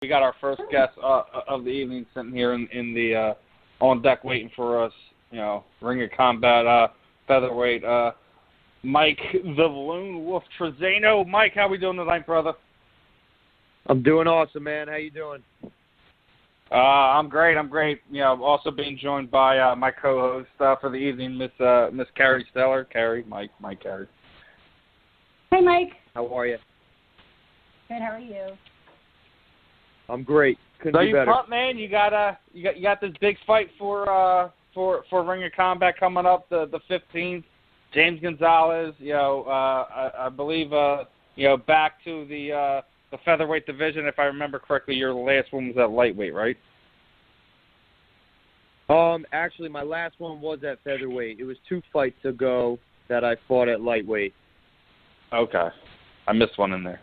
We got our first guest of the evening sitting here in the on deck waiting for us. Ring of Combat Featherweight. Mike the Lone Wolf Trizano. Mike, how we doing tonight, brother? I'm doing awesome, man. How you doing? I'm great. Also being joined by my co-host for the evening, Miss Carrie Steller. Carrie, Mike, Carrie. Hey, Mike. How are you? Good. How are you? I'm great. Couldn't So be you better. pumped, man? You got this big fight for Ring of Combat coming up the 15th. James Gonzalez. I believe back to the featherweight division, if I remember correctly. Your last one was at lightweight, right? Actually, my last one was at featherweight. It was 2 fights ago that I fought at lightweight. Okay, I missed one in there.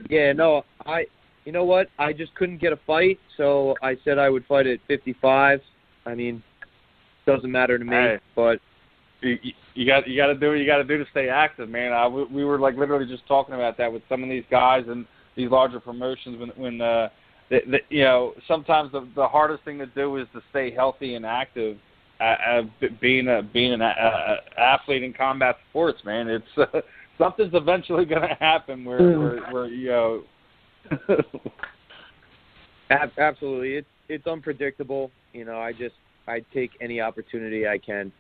Yeah, no, you know what? I just couldn't get a fight, so I said I would fight at 55. I mean, doesn't matter to me, hey. But you got to do what you got to do to stay active, man. We were like literally just talking about that with some of these guys and these larger promotions when sometimes the hardest thing to do is to stay healthy and active. Being an athlete in combat sports, man, it's something's eventually going to happen where Absolutely, it's unpredictable. I take any opportunity I can.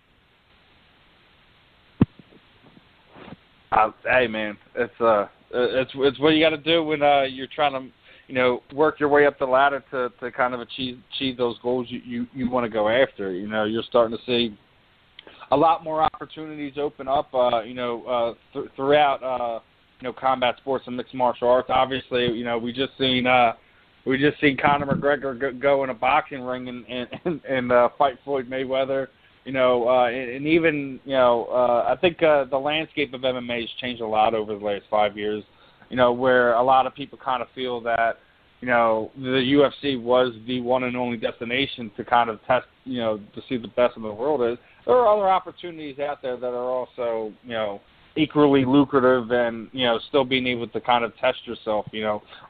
Hey, man, it's what you got to do when you're trying to work your way up the ladder to kind of achieve those goals you want to go after. You're starting to see a lot more opportunities open up throughout combat sports and mixed martial arts. Obviously, we just seen Conor McGregor go in a boxing ring and fight Floyd Mayweather. And even I think the landscape of MMA has changed a lot over the last 5 years. Where a lot of people kind of feel that the UFC was the one and only destination to kind of test, to see the best in the world is. There are other opportunities out there that are also, equally lucrative and, still being able to kind of test yourself.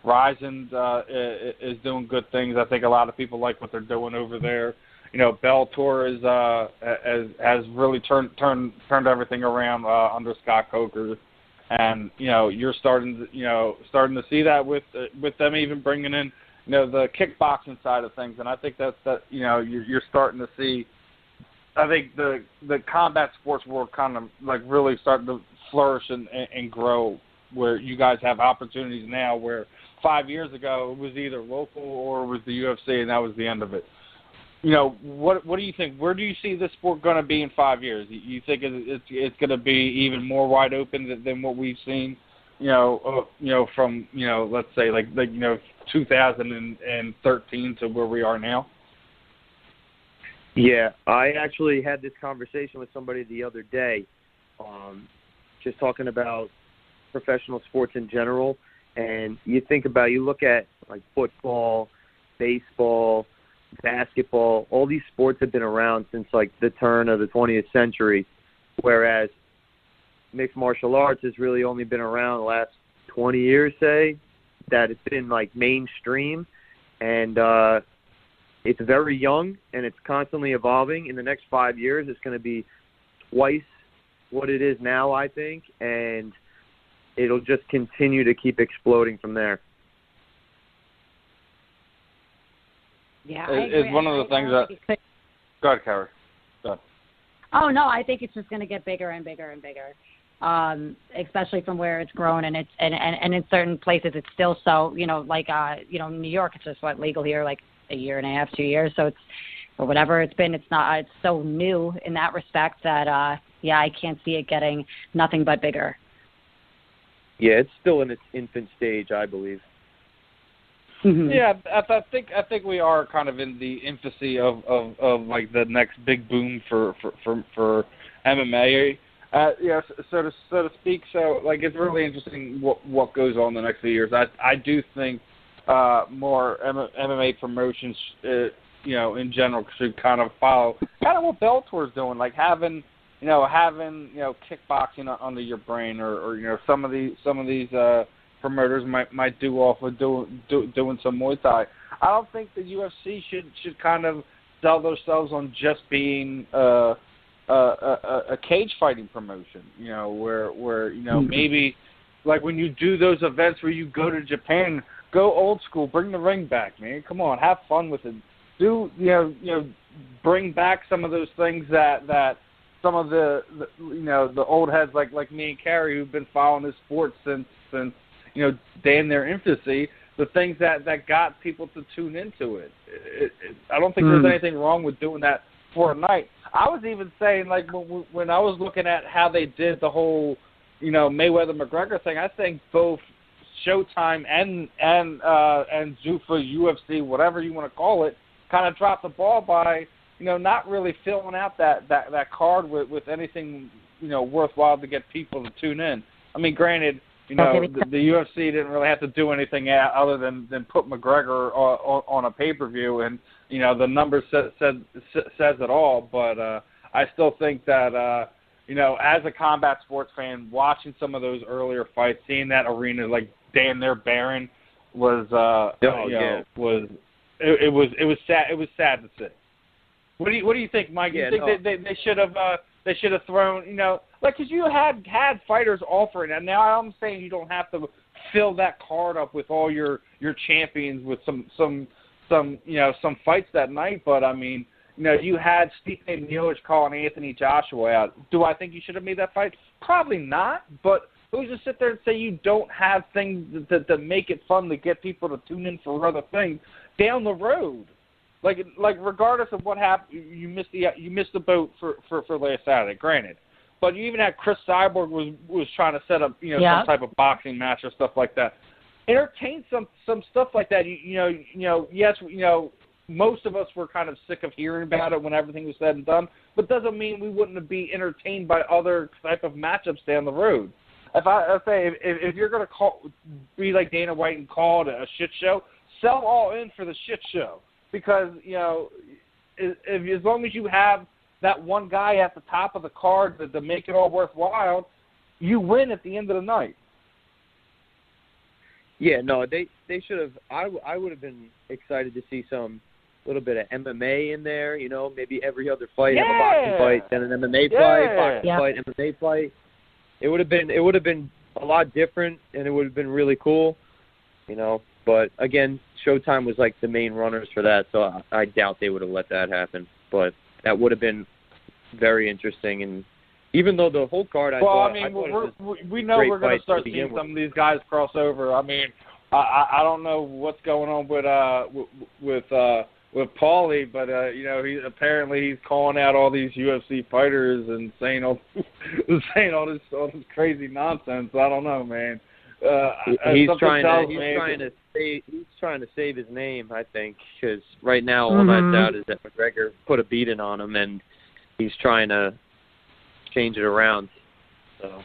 Ryzen is doing good things. I think a lot of people like what they're doing over there. Bellator has really turned everything around under Scott Coker. And you're starting to see that with them even bringing in the kickboxing side of things, and I think that you're starting to see. I think the combat sports world kind of like really starting to flourish and grow, where you guys have opportunities now where 5 years ago it was either local or it was the UFC, and that was the end of it. What do you think? Where do you see this sport going to be in 5 years? You think it's going to be even more wide open than what we've seen? From let's say like 2013 to where we are now. Yeah, I actually had this conversation with somebody the other day, just talking about professional sports in general. And you look at like football, baseball, basketball, all these sports have been around since like the turn of the 20th century, whereas mixed martial arts has really only been around the last 20 years, say, that it's been like mainstream, and it's very young and it's constantly evolving. In the next 5 years, it's going to be twice what it is now, I think, and it'll just continue to keep exploding from there. Yeah, it's one of the things that. Go ahead, Carrie. Go ahead. Oh no, I think it's just going to get bigger and bigger and bigger, especially from where it's grown, and it's and in certain places it's still so New York, it's just legal here like a year and a half, 2 years, so it's or whatever it's been, it's so new in that respect that I can't see it getting nothing but bigger. Yeah, it's still in its infant stage, I believe. Mm-hmm. Yeah, I think we are kind of in the infancy of like the next big boom for MMA. So to speak. So like it's really interesting what goes on the next few years. I do think more MMA promotions, in general should kind of follow kind of what Bellator's doing, like having kickboxing under your brain, or some of these promoters might do off of doing some Muay Thai. I don't think the UFC should kind of sell themselves on just being a cage fighting promotion. Where maybe like when you do those events where you go to Japan, go old school, bring the ring back, man. Come on, have fun with it. Bring back some of those things that some of the old heads like me and Carrie who've been following this sport since day in their infancy, the things that got people to tune into it. I don't think there's anything wrong with doing that for a night. I was even saying, like, when I was looking at how they did the whole, Mayweather-McGregor thing, I think both Showtime and Zuffa, UFC, whatever you want to call it, kind of dropped the ball by, not really filling out that card with anything, worthwhile to get people to tune in. I mean, granted, the UFC didn't really have to do anything other than put McGregor on a pay-per-view, and the numbers says it all. But I still think that as a combat sports fan, watching some of those earlier fights, seeing that arena like damn near barren was it was sad. It was sad to see. What do you think, Mike? You think they should have thrown, because you had fighters offering, and now I'm saying you don't have to fill that card up with all your champions with some fights that night, but I mean, you had Stipe Miocic calling Anthony Joshua out. Do I think you should have made that fight? Probably not, but who's to sit there and say you don't have things that make it fun to get people to tune in for other things down the road? Like regardless of what happened, you missed the boat for last Saturday, granted. But you even had Chris Cyborg was trying to set up some type of boxing match or stuff like that. Entertain some stuff like that. Yes, most of us were kind of sick of hearing about it when everything was said and done, but doesn't mean we wouldn't be entertained by other type of matchups down the road. If you're going to be like Dana White and call it a shit show, sell all in for the shit show. Because, as long as you have that one guy at the top of the card to make it all worthwhile, you win at the end of the night. Yeah, no, they should have. I would have been excited to see little bit of MMA in there. Maybe every other fight have a boxing fight, then an MMA fight, boxing fight, MMA fight. It would have been a lot different, and it would have been really cool. But again, Showtime was like the main runners for that, so I doubt they would have let that happen. But that would have been very interesting. And even though the whole card, we know we're going to start seeing some of these guys cross over. I mean, I don't know what's going on with Paulie, but he's calling out all these UFC fighters and saying all this crazy nonsense. I don't know, man. He's trying to save his name, I think, because right now all that's out is that McGregor put a beating on him, and he's trying to change it around. So,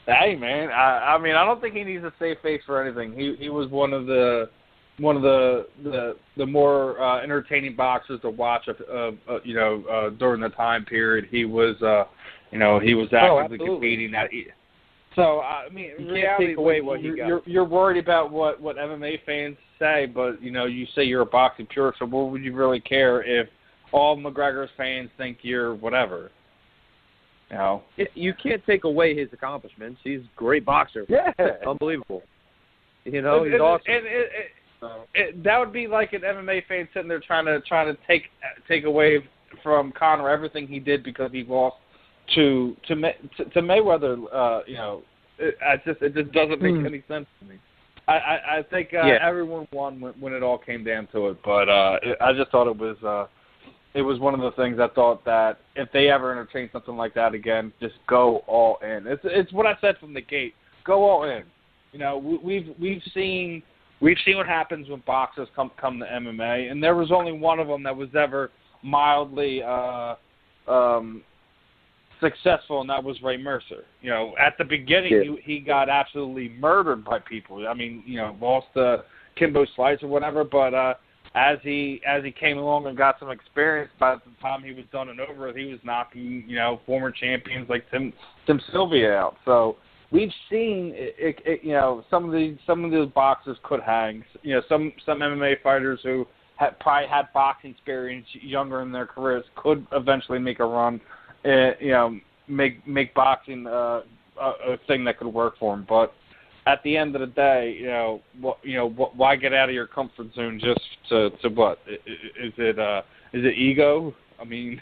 hey, man, I mean, I don't think he needs to save face for anything. He was one of the more entertaining boxers to watch during the time period. He was actively competing at. So, I mean, you can't take away what he got. You're worried about what MMA fans say, but, you say you're a boxing purist, so what would you really care if all McGregor's fans think you're whatever? You can't take away his accomplishments. He's a great boxer. Yeah. Unbelievable. He's awesome. That would be like an MMA fan sitting there trying to take away from Conor everything he did because he lost to Mayweather. It just doesn't make any sense to me. I think everyone won when it all came down to it, but I just thought it was one of the things I thought that if they ever entertain something like that again, just go all in. It's what I said from the gate. Go all in. We've seen what happens when boxers come to MMA, and there was only one of them that was ever mildly successful, and that was Ray Mercer. At the beginning, he got absolutely murdered by people. I mean, lost to Kimbo Slice or whatever, but as he came along and got some experience, by the time he was done and over, he was knocking former champions like Tim Sylvia out. So we've seen some of those boxers could hang. Some MMA fighters who probably had boxing experience younger in their careers could eventually make a run. Make boxing a thing that could work for them. But at the end of the day, why get out of your comfort zone just to what? Is it ego? I mean,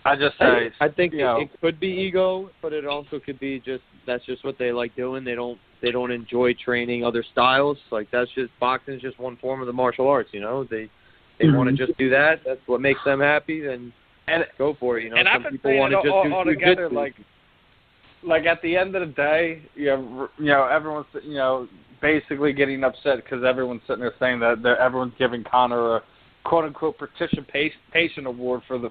I just say I think it could be ego, but it also could be just that's just what they like doing. They don't enjoy training other styles. Like boxing is just one form of the martial arts. They want to just do that. That's what makes them happy. Then go for it. And some people want to just do together. jiu-jitsu. Like at the end of the day, everyone's basically getting upset because everyone's sitting there saying that everyone's giving Conor a quote unquote participation award for the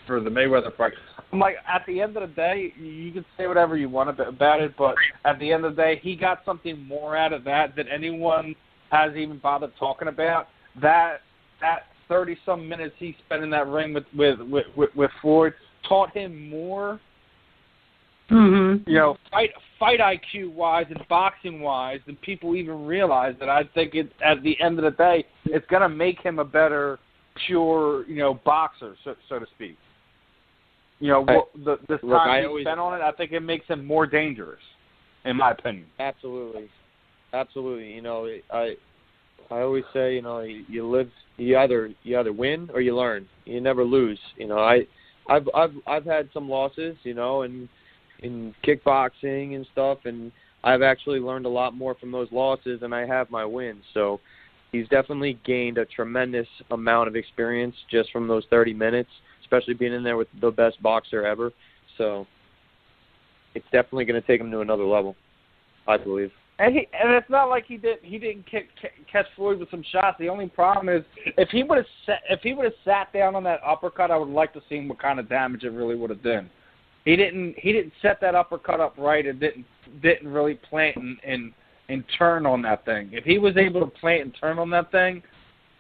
Mayweather fight. I'm like, at the end of the day, you can say whatever you want about it, but at the end of the day, he got something more out of that than anyone has even bothered talking about. That 30-some minutes he spent in that ring with Floyd taught him more. Mm-hmm. Fight IQ wise and boxing wise than people even realize. That I think at the end of the day, it's going to make him a better pure boxer, so to speak. The time he spent on it, I think it makes him more dangerous, in my opinion. Absolutely. I always say, you either win or you learn. You never lose. I've had some losses, in kickboxing and stuff, and I've actually learned a lot more from those losses than I have my wins. So he's definitely gained a tremendous amount of experience just from those 30 minutes, especially being in there with the best boxer ever. So it's definitely going to take him to another level, I believe. And it's not like he didn't catch Floyd with some shots. The only problem is if he would have sat down on that uppercut, I would like to see what kind of damage it really would have done. He didn't set that uppercut up right and didn't really plant and turn on that thing. If he was able to plant and turn on that thing,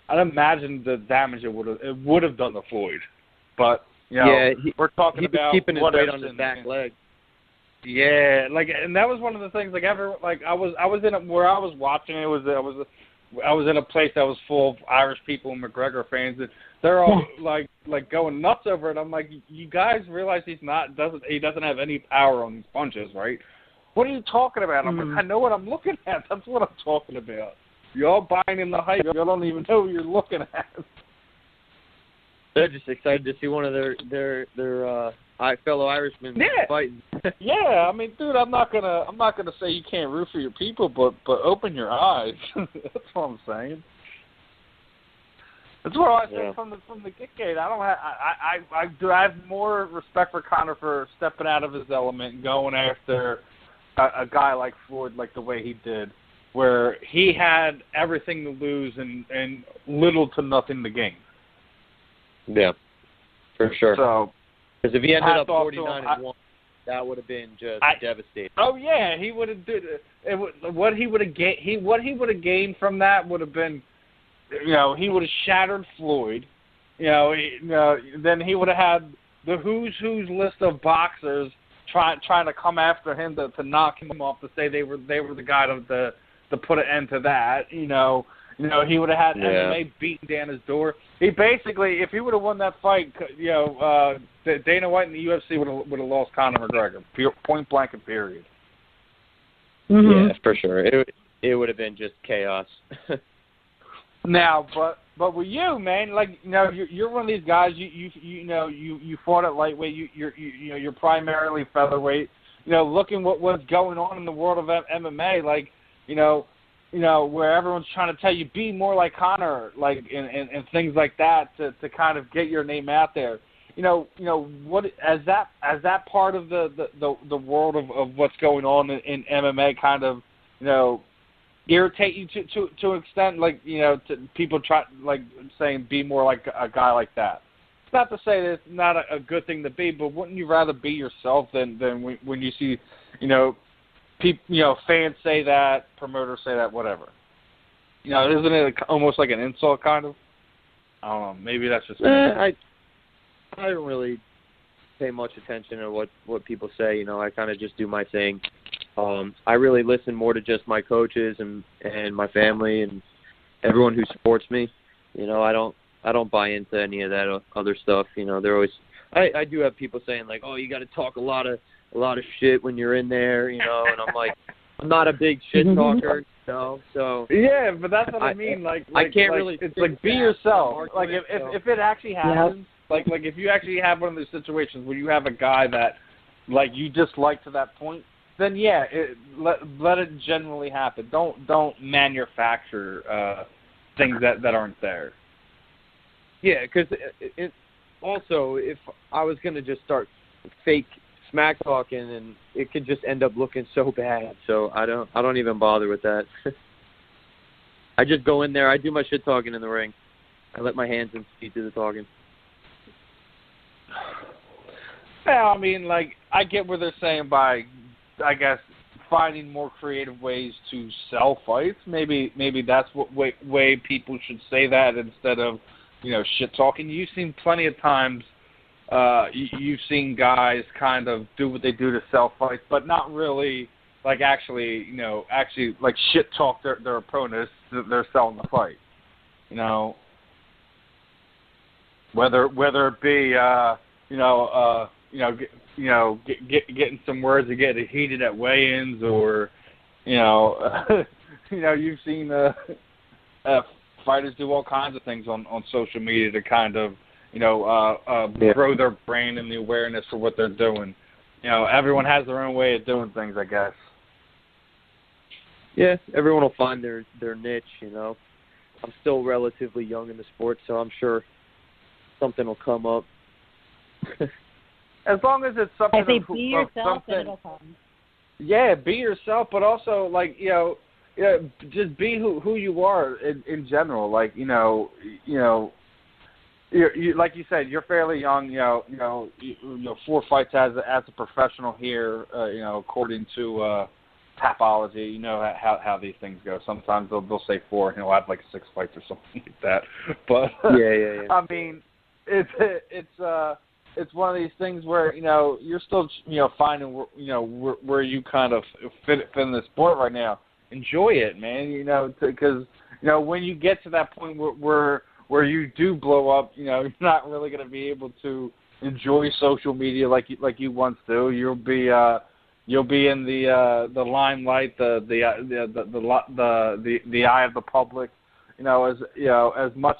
I'd imagine the damage it would have done to Floyd. But we're talking about keeping his weight on his back leg. Yeah, and that was one of the things. I was in where I was watching it. I was in a place that was full of Irish people and McGregor fans, and they're all like going nuts over it. I'm like, you guys realize he doesn't have any power on these punches, right? What are you talking about? I'm like, I know what I'm looking at. That's what I'm talking about. You're all buying in the hype. You don't even know what you're looking at. They're just excited to see one of their fellow Irishmen fighting. Yeah, I mean, dude, I'm not gonna say you can't root for your people, but open your eyes. That's what I'm saying. That's what I said from the get-go. I have more respect for Conor for stepping out of his element and going after a guy like Floyd, like the way he did, where he had everything to lose and little to nothing to gain. Yeah, for sure. So, because if he ended up 49-1, that would have been just devastating. Oh yeah, he would have did it. What he would have gained from that would have been, he would have shattered Floyd. Then he would have had the who's list of boxers trying to come after him to knock him off, to say they were the guy to put an end to that. He would have had MMA beating down his door. He basically, if he would have won that fight, Dana White and the UFC would have lost Conor McGregor, point blank and period. Mm-hmm. Yeah, for sure. It would have been just chaos. Now, but with you, man, you're one of these guys. You fought at lightweight. You're primarily featherweight. Looking what's going on in the world of MMA, where everyone's trying to tell you be more like Conor, and things like that to kind of get your name out there. What as that part of the world of what's going on in MMA kind of irritate you to an extent, to people try saying be more like a guy like that. It's not to say that it's not a good thing to be, but wouldn't you rather be yourself than when you see people, fans say that, promoters say that, whatever. Isn't it almost like an insult, kind of? I don't know. Maybe that's just I don't really pay much attention to what people say. You know, I kind of just do my thing. I really listen more to just my coaches and my family and everyone who supports me. You know, I don't buy into any of that other stuff. You know, they're always I do have people saying like, oh, you got to talk a lot of shit when you're in there. You know, and I'm like, I'm not a big shit talker. You know, so yeah, but that's what I mean. Like I can't like, really. It's like be yourself. Like if it actually happens, like if you actually have one of those situations where you have a guy that like you dislike to that point, then yeah, let it generally happen. Don't manufacture things that aren't there. Yeah, because it also, if I was going to just start fake smack talking, and it could just end up looking so bad. So I don't even bother with that. I just go in there. I do my shit talking in the ring. I let my hands and feet do the talking. Yeah, I mean, like I get what they're saying by, I guess, finding more creative ways to sell fights. Maybe that's what way people should say that instead of, you know, shit talking. You've seen plenty of times. You've seen guys kind of do what they do to sell fights, but not really like actually like shit talk their opponents that they're selling the fight. You know, whether it be getting some words to get heated at weigh-ins, or you've seen fighters do all kinds of things on social media to kind of grow their brain and the awareness for what they're doing. You know, everyone has their own way of doing things, I guess. Yeah, everyone will find their niche. You know, I'm still relatively young in the sport, so I'm sure something will come up. As long as it's something. I say be yourself, and it'll come. Yeah, be yourself, but also just be who you are in general. Like you like you said, you're fairly young. You know, 4 fights as a professional here. According to Tapology, you know how these things go. Sometimes they'll say 4, and he'll have like 6 fights or something like that. But yeah. I mean, it's one of these things where you're still finding where you kind of fit in the sport right now. Enjoy it, man. Because when you get to that point where you do blow up, you're not really going to be able to enjoy social media like you once do. You'll be in the limelight, the eye of the public. As much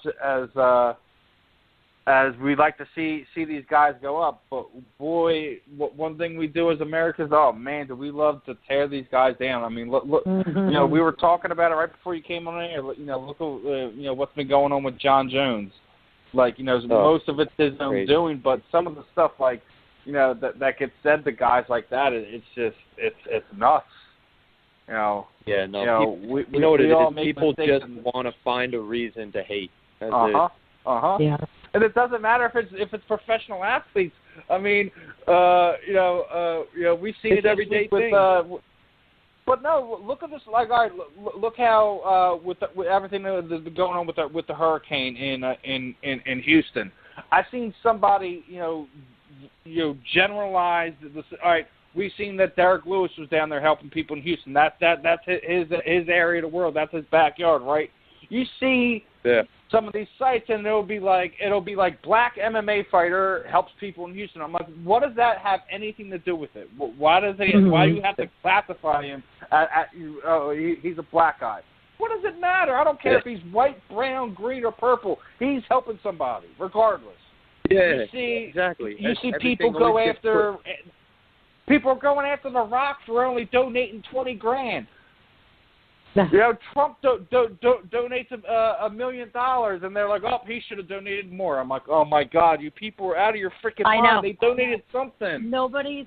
as we like to see these guys go up, but boy, one thing we do as Americans, oh man, do we love to tear these guys down. I mean, look, we were talking about it right before you came on air. Look what's been going on with John Jones. Like, most of it's his own doing, but some of the stuff that gets said to guys like that, it's nuts. Yeah, no. You know what it is? People just want to find a reason to hate. Yeah. And it doesn't matter if it's professional athletes. I mean, we see it every day with. But no, look at this. Like, all right, look how with everything that's going on with the hurricane in Houston. I've seen somebody generalize this. All right, we've seen that Derek Lewis was down there helping people in Houston. That's his area of the world. That's his backyard, right? You see. Yeah. Some of these sites, and it'll be like black MMA fighter helps people in Houston. I'm like, what does that have anything to do with it? Why does why do you have to classify him he's a black guy? What does it matter? I don't care if he's white, brown, green, or purple. He's helping somebody, regardless. Yeah, exactly. You see people go after people are going after the Rock for only donating $20,000. Trump donates $1 million, and they're like, oh, he should have donated more. I'm like, oh my God, you people are out of your freaking mind. They donated something. Nobody's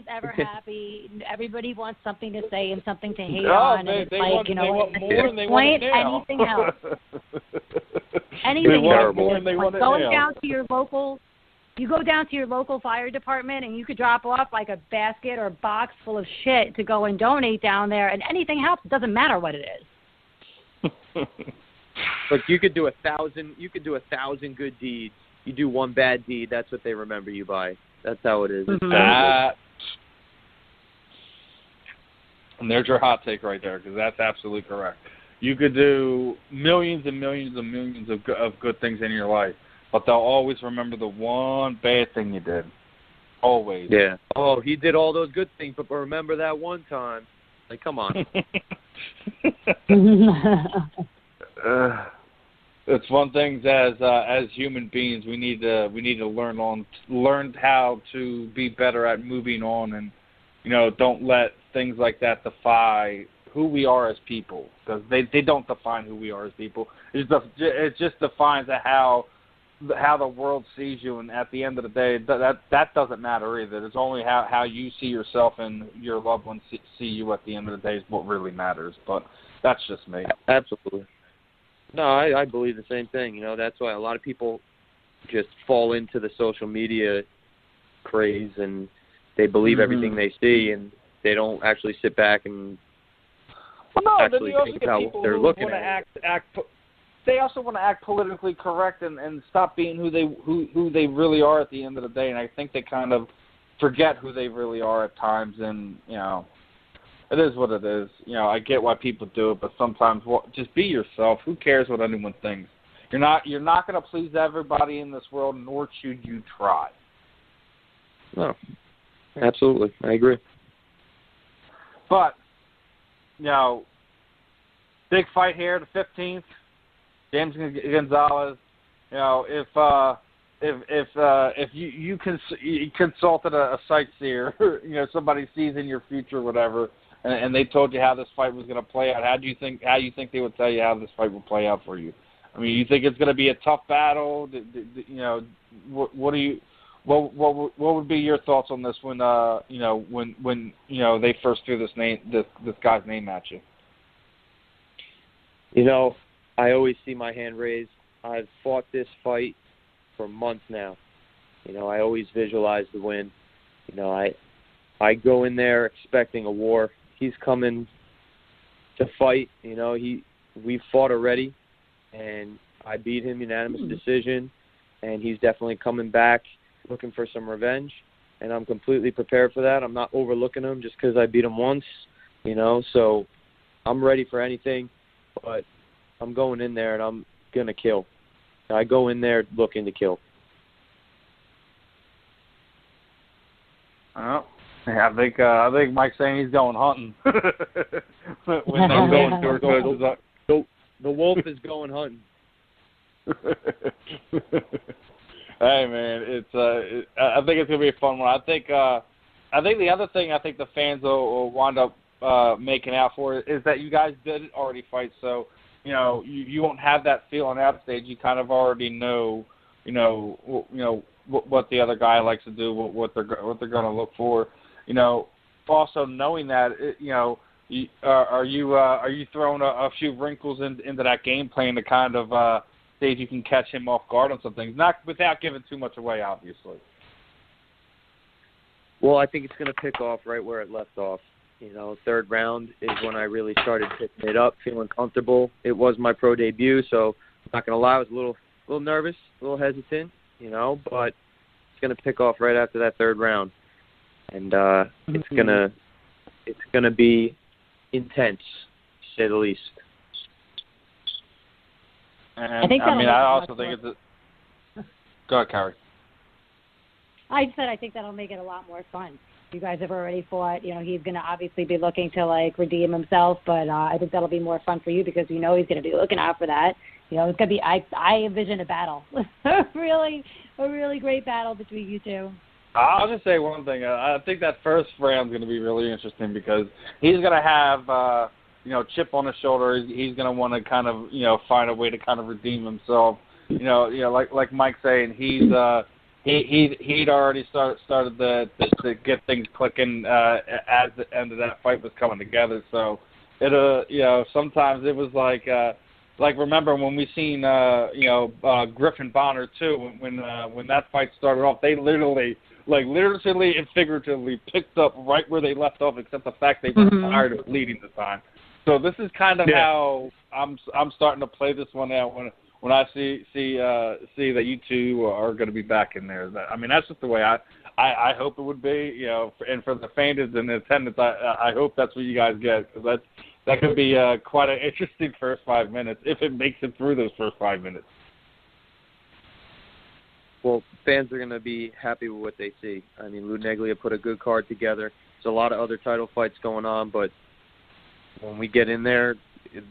ever happy. Everybody wants something to say and something to hate on. And it's like, they want more and they want it now. Anything else. Anything else. Going down to your local. You go down to your local fire department and you could drop off like a basket or box full of shit to go and donate down there, and anything helps. It doesn't matter what it is. Look, you could do 1,000 good deeds. You do one bad deed, that's what they remember you by. That's how it is. It's and there's your hot take right there, because that's absolutely correct. You could do millions and millions and millions of good things in your life, but they'll always remember the one bad thing you did. Always. Yeah. Oh, he did all those good things, but remember that one time. Like, come on. It's one thing as human beings we need to learn how to be better at moving on, and don't let things like that define who we are as people, because they don't define who we are as people. It just defines how the world sees you, and at the end of the day, that doesn't matter either. It's only how you see yourself and your loved ones see you at the end of the day is what really matters. But that's just me. Absolutely. No, I believe the same thing. That's why a lot of people just fall into the social media craze, and they believe everything they see, and they don't actually sit back and actually think about what they're looking at. They also want to act politically correct and stop being who they really are at the end of the day. And I think they kind of forget who they really are at times. And it is what it is. I get why people do it, but sometimes just be yourself. Who cares what anyone thinks? You're not going to please everybody in this world, nor should you try. No, absolutely, I agree. But big fight here, the 15th. James Gonzalez, if you consulted a sightseer, somebody sees in your future, whatever, and they told you how this fight was going to play out, how you think they would tell you how this fight will play out for you? I mean, you think it's going to be a tough battle? What would be your thoughts on this when they first threw this guy's name at you? I always see my hand raised. I've fought this fight for months now. I always visualize the win. I go in there expecting a war. He's coming to fight. We've fought already, and I beat him unanimous decision, and he's definitely coming back looking for some revenge, and I'm completely prepared for that. I'm not overlooking him just because I beat him once, so I'm ready for anything, but I'm going in there and I'm going to kill. I go in there looking to kill. Oh, yeah, I think Mike's saying he's going hunting. When I'm going the wolf is going hunting. Hey man, I think it's gonna be a fun one. I think the other thing I think the fans will wind up making out for is that you guys did already fight, so you won't have that feeling out stage. You kind of already know what the other guy likes to do, what they're going to look for. Also knowing that are you throwing a few wrinkles into that game plan to kind of see if you can catch him off guard on some things, not without giving too much away, obviously. Well, I think it's going to pick off right where it left off. Third round is when I really started picking it up, feeling comfortable. It was my pro debut, so I'm not going to lie, I was a little nervous, a little hesitant, but it's going to pick off right after that third round. And it's going to be intense, to say the least. And I also think it's Go ahead, Carrie. I said I think that'll make it a lot more fun. You guys have already fought. He's going to obviously be looking to, redeem himself, but I think that'll be more fun for you because he's going to be looking out for that. It's going to be – I envision a battle, a really great battle between you two. I'll just say one thing. I think that first round's going to be really interesting because he's going to have, chip on his shoulder. He's going to want to kind of, find a way to kind of redeem himself. Like Mike's saying, he'd already started to get things clicking as the end of that fight was coming together. So sometimes it was like remember when we seen Griffin Bonner too when that fight started off, they literally and figuratively picked up right where they left off, except the fact they were tired of bleeding the time. So this is kind of how I'm starting to play this one out when I see that you two are going to be back in there. I mean, that's just the way I hope it would be, and for the fans and the attendance, I hope that's what you guys get, because that could be quite an interesting first 5 minutes if it makes it through those first 5 minutes. Well, fans are going to be happy with what they see. I mean, Lou Neglia put a good card together. There's a lot of other title fights going on, but when we get in there,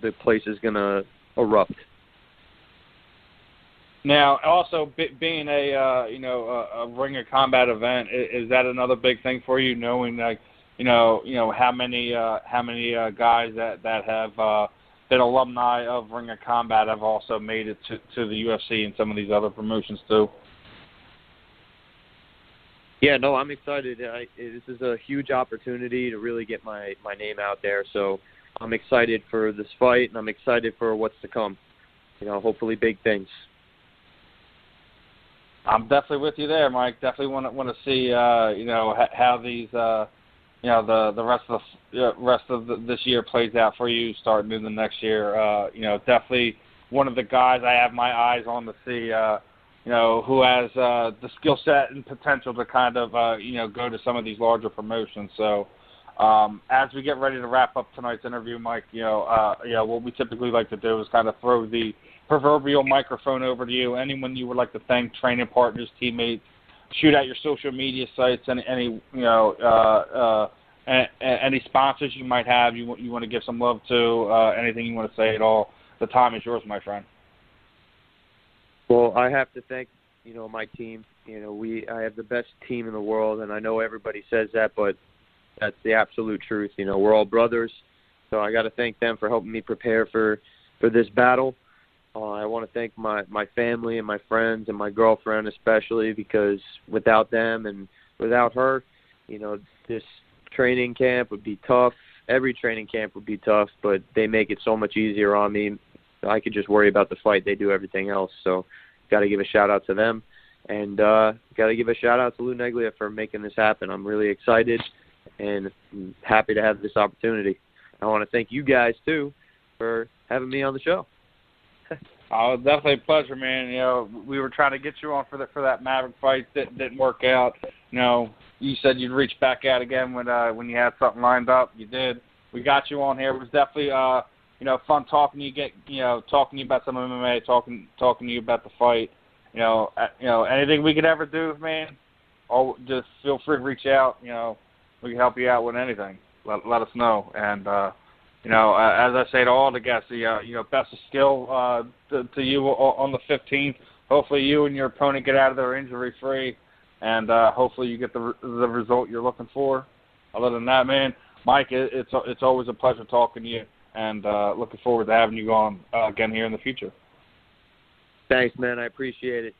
the place is going to erupt. Now, also being a Ring of Combat event, is that another big thing for you? Knowing how many guys that have been alumni of Ring of Combat have also made it to the UFC and some of these other promotions too. Yeah, no, I'm excited. This is a huge opportunity to really get my name out there. So I'm excited for this fight, and I'm excited for what's to come. Hopefully big things. I'm definitely with you there, Mike. Definitely want to see how these the rest of this year plays out for you, starting in the next year. Definitely one of the guys I have my eyes on to see. Who has the skill set and potential to kind of go to some of these larger promotions. So as we get ready to wrap up tonight's interview, Mike, what we typically like to do is kind of throw the proverbial microphone over to you. Anyone you would like to thank, training partners, teammates, shoot out your social media sites, and any sponsors you might have you want to give some love to, anything you want to say at all. The time is yours, my friend. Well, I have to thank, my team. I have the best team in the world, and I know everybody says that, but that's the absolute truth. We're all brothers, so I got to thank them for helping me prepare for this battle. I want to thank my family and my friends and my girlfriend especially, because without them and without her, this training camp would be tough. Every training camp would be tough, but they make it so much easier on me. I could just worry about the fight. They do everything else. So got to give a shout-out to them. And got to give a shout-out to Lou Neglia for making this happen. I'm really excited and happy to have this opportunity. I want to thank you guys, too, for having me on the show. Oh, definitely a pleasure, man. We were trying to get you on for that Maverick fight. That didn't work out. You said you'd reach back out again when you had something lined up. You did. We got you on here. It was definitely fun talking to you. Talking to you about some MMA. Talking to you about the fight. Anything we could ever do, man. Just feel free to reach out. We can help you out with anything. Let us know. And as I say to all the guests, best of skill to you on the 15th. Hopefully you and your opponent get out of there injury-free, and hopefully you get the result you're looking for. Other than that, man, Mike, it's always a pleasure talking to you, and looking forward to having you on again here in the future. Thanks, man. I appreciate it.